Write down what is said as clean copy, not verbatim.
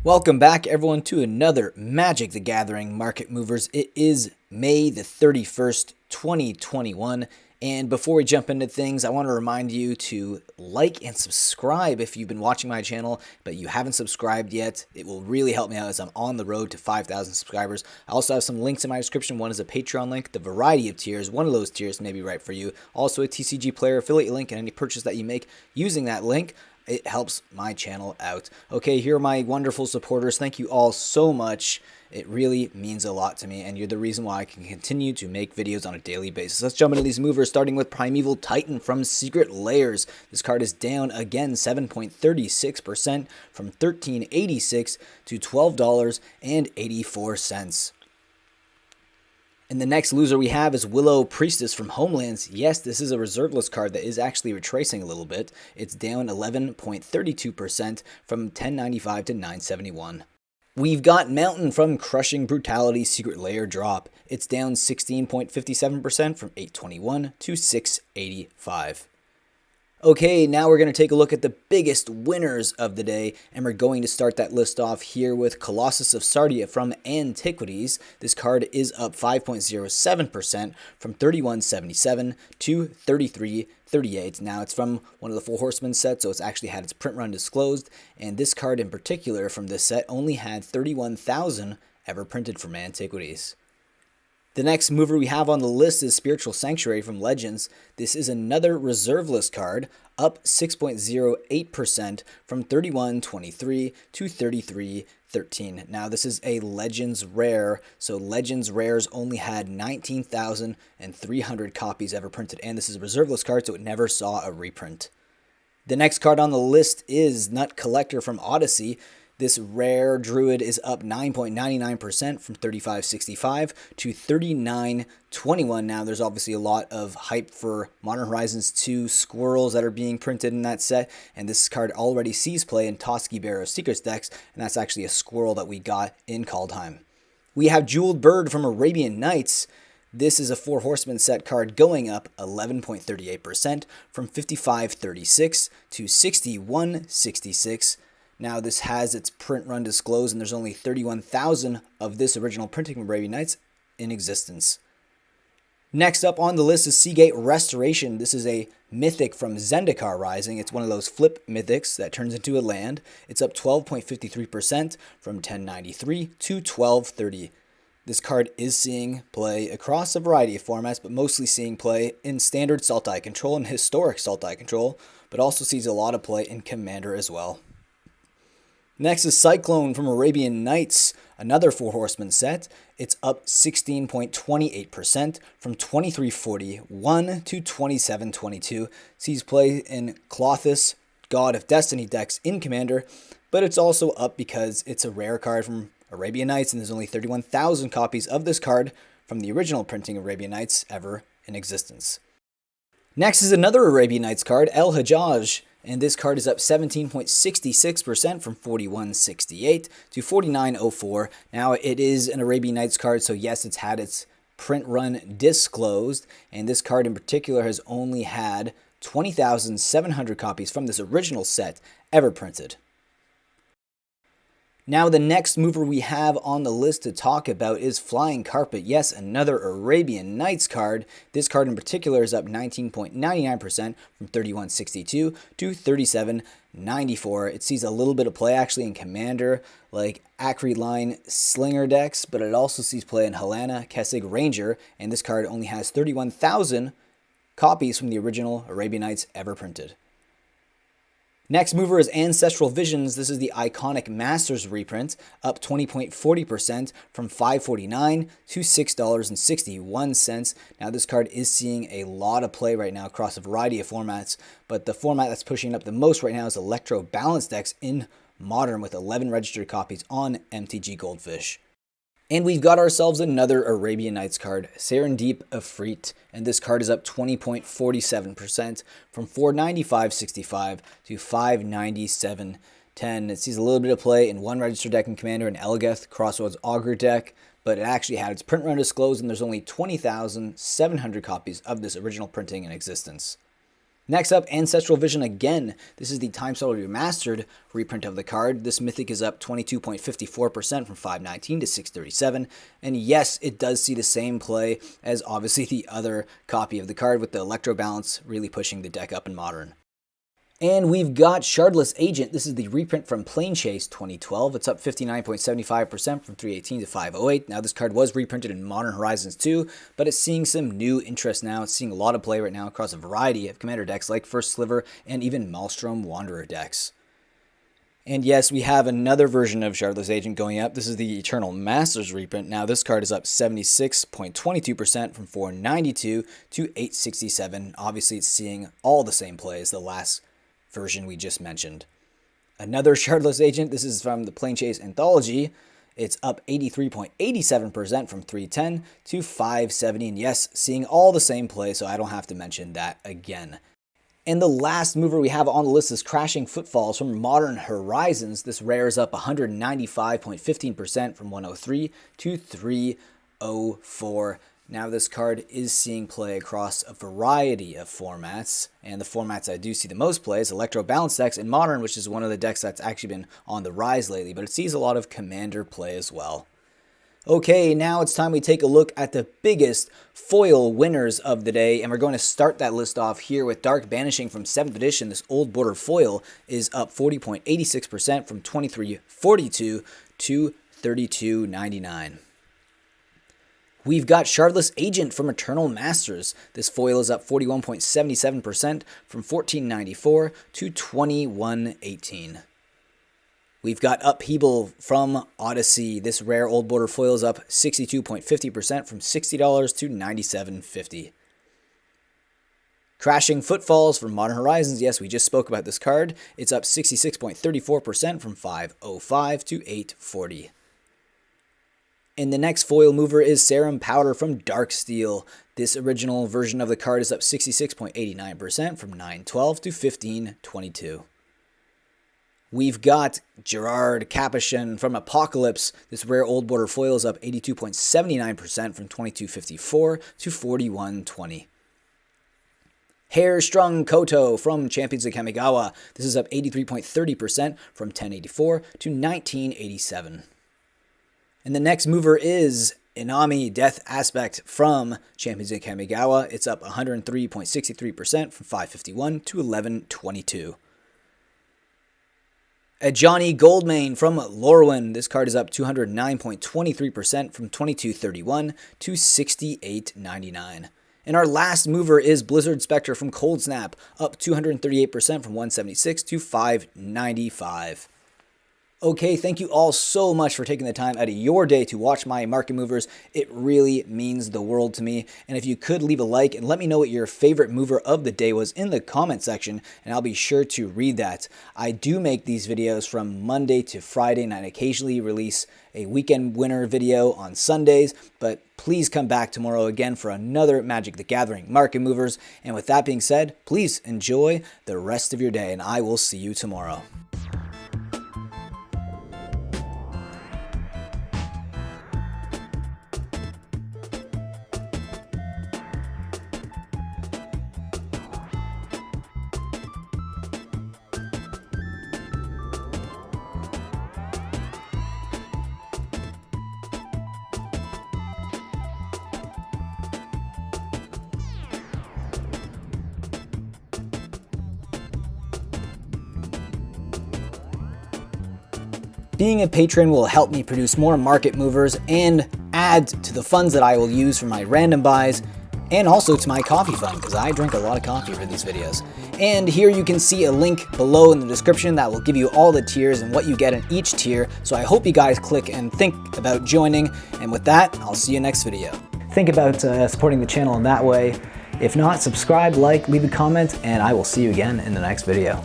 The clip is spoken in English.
Welcome back, everyone, to another Magic the Gathering Market Movers. It is May the 31st, 2021, and before we jump into things, I want to remind you to like and subscribe if you've been watching my channel, but you haven't subscribed yet. It will really help me out as I'm on the road to 5,000 subscribers. I also have some links in my description. One is a Patreon link, the variety of tiers. One of those tiers may be right for you. Also a TCG player affiliate link, and any purchase that you make using that link, it helps my channel out. Okay, here are my wonderful supporters. Thank you all so much. It really means a lot to me, and you're the reason why I can continue to make videos on a daily basis. Let's jump into these movers, starting with Primeval Titan from Secret Layers. This card is down again 7.36% from $13.86 to $12.84. And the next loser we have is Willow Priestess from Homelands. Yes, this is a reserveless card that is actually retracing a little bit. It's down 11.32% from $10.95 to $9.71. We've got Mountain from Crushing Brutality Secret Layer drop. It's down 16.57% from $8.21 to $6.85. Okay, now we're going to take a look at the biggest winners of the day, and we're going to start that list off here with Colossus of Sardia from Antiquities. This card is up 5.07% from $31.77 to $33.38. Now, it's from one of the Four Horsemen sets, so it's actually had its print run disclosed, and this card in particular from this set only had 31,000 ever printed from Antiquities. The next mover we have on the list is Spiritual Sanctuary from Legends. This is another reserveless card, up 6.08% from $31.23 to $33.13. Now, this is a Legends rare, so Legends rares only had 19,300 copies ever printed, and this is a reserveless card, so it never saw a reprint. The next card on the list is Nut Collector from Odyssey. This rare druid is up 9.99% from $35.65 to $39.21. Now, there's obviously a lot of hype for Modern Horizons 2 squirrels that are being printed in that set, and this card already sees play in Toski Bear of Secrets decks, and that's actually a squirrel that we got in Kaldheim. We have Jeweled Bird from Arabian Nights. This is a Four Horsemen set card going up 11.38% from $55.36 to $61.66. Now, this has its print run disclosed, and there's only 31,000 of this original printing from Arabian Nights in existence. Next up on the list is Seagate Restoration. This is a mythic from Zendikar Rising. It's one of those flip mythics that turns into a land. It's up 12.53% from $10.93 to $12.30. This card is seeing play across a variety of formats, but mostly seeing play in standard Sultai Control and historic Sultai Control, but also sees a lot of play in Commander as well. Next is Cyclone from Arabian Nights, another Four Horsemen set. It's up 16.28% from $23.41 to $27.22. Sees play in Klothys, God of Destiny decks in Commander, but it's also up because it's a rare card from Arabian Nights, and there's only 31,000 copies of this card from the original printing of Arabian Nights ever in existence. Next is another Arabian Nights card, El Hajjaj. And this card is up 17.66% from $41.68 to $49.04. Now, it is an Arabian Nights card, so yes, it's had its print run disclosed. And this card in particular has only had 20,700 copies from this original set ever printed. Now, the next mover we have on the list to talk about is Flying Carpet. Yes, another Arabian Nights card. This card in particular is up 19.99% from $31.62 to $37.94. It sees a little bit of play actually in Commander, like Acri Line Slinger decks, but it also sees play in Helena, Kessig Ranger, and this card only has 31,000 copies from the original Arabian Nights ever printed. Next mover is Ancestral Visions. This is the iconic Masters reprint, up 20.40% from $5.49 to $6.61. Now, this card is seeing a lot of play right now across a variety of formats, but the format that's pushing up the most right now is Electro Balance decks in Modern with 11 registered copies on MTG Goldfish. And we've got ourselves another Arabian Nights card, Serendib Efreet, and this card is up 20.47% from $495.65 to $597.10. It sees a little bit of play in one registered deck in Commander, an Elgeth Crossroads Augur deck, but it actually had its print run disclosed, and there's only 20,700 copies of this original printing in existence. Next up, Ancestral Vision again. This is the Time Style Remastered reprint of the card. This mythic is up 22.54% from 519 to 637. And yes, it does see the same play as obviously the other copy of the card, with the Electro Balance really pushing the deck up in Modern. And we've got Shardless Agent. This is the reprint from Plane Chase 2012. It's up 59.75% from 318 to 508. Now, this card was reprinted in Modern Horizons 2, but it's seeing some new interest now. It's seeing a lot of play right now across a variety of commander decks like First Sliver and even Maelstrom Wanderer decks. And yes, we have another version of Shardless Agent going up. This is the Eternal Masters reprint. Now, this card is up 76.22% from 492 to 867. Obviously, it's seeing all the same play as the last version we just mentioned. Another Shardless Agent. This is from the Plane Chase Anthology. It's up 83.87% from 310 to 570. And yes, seeing all the same play, so I don't have to mention that again. And the last mover we have on the list is Crashing Footfalls from Modern Horizons. This rare is up 195.15% from 103 to 304. Now, this card is seeing play across a variety of formats, and the formats I do see the most play is Electro Balance decks in Modern, which is one of the decks that's actually been on the rise lately, but it sees a lot of Commander play as well. Okay, now it's time we take a look at the biggest foil winners of the day, and we're going to start that list off here with Dark Banishing from 7th edition. This old border foil is up 40.86% from 2342 to 3299. We've got Shardless Agent from Eternal Masters. This foil is up 41.77% from 1494 to 2118. We've got Upheaval from Odyssey. This rare old border foil is up 62.50% from $60 to $97.50. Crashing Footfalls from Modern Horizons. Yes, we just spoke about this card. It's up 66.34% from $505 to $840. And the next foil mover is Serum Powder from Darksteel. This original version of the card is up 66.89% from $912 to $1522. We've got Gerard Capuchin from Apocalypse. This rare old border foil is up 82.79% from $2254 to $4120. Hair Strung Koto from Champions of Kamigawa. This is up 83.30% from $1084 to $1987. And the next mover is Inami Death Aspect from Champions of Kamigawa. It's up 103.63% from $551 to $1122. A Johnny Goldmane from Lorwyn. This card is up 209.23% from $2231 to $68.99. And our last mover is Blizzard Spectre from Cold Snap, up 238% from $176 to $595. Okay, thank you all so much for taking the time out of your day to watch my market movers. It really means the world to me. And if you could leave a like and let me know what your favorite mover of the day was in the comment section, and I'll be sure to read that. I do make these videos from Monday to Friday, and I occasionally release a weekend winner video on Sundays, but please come back tomorrow again for another Magic the Gathering market movers. And with that being said, please enjoy the rest of your day, and I will see you tomorrow. Being a patron will help me produce more market movers and add to the funds that I will use for my random buys, and also to my coffee fund, because I drink a lot of coffee for these videos. And here you can see a link below in the description that will give you all the tiers and what you get in each tier. So I hope you guys click and think about joining. And with that, I'll see you next video. Think about supporting the channel in that way. If not, subscribe, like, leave a comment, and I will see you again in the next video.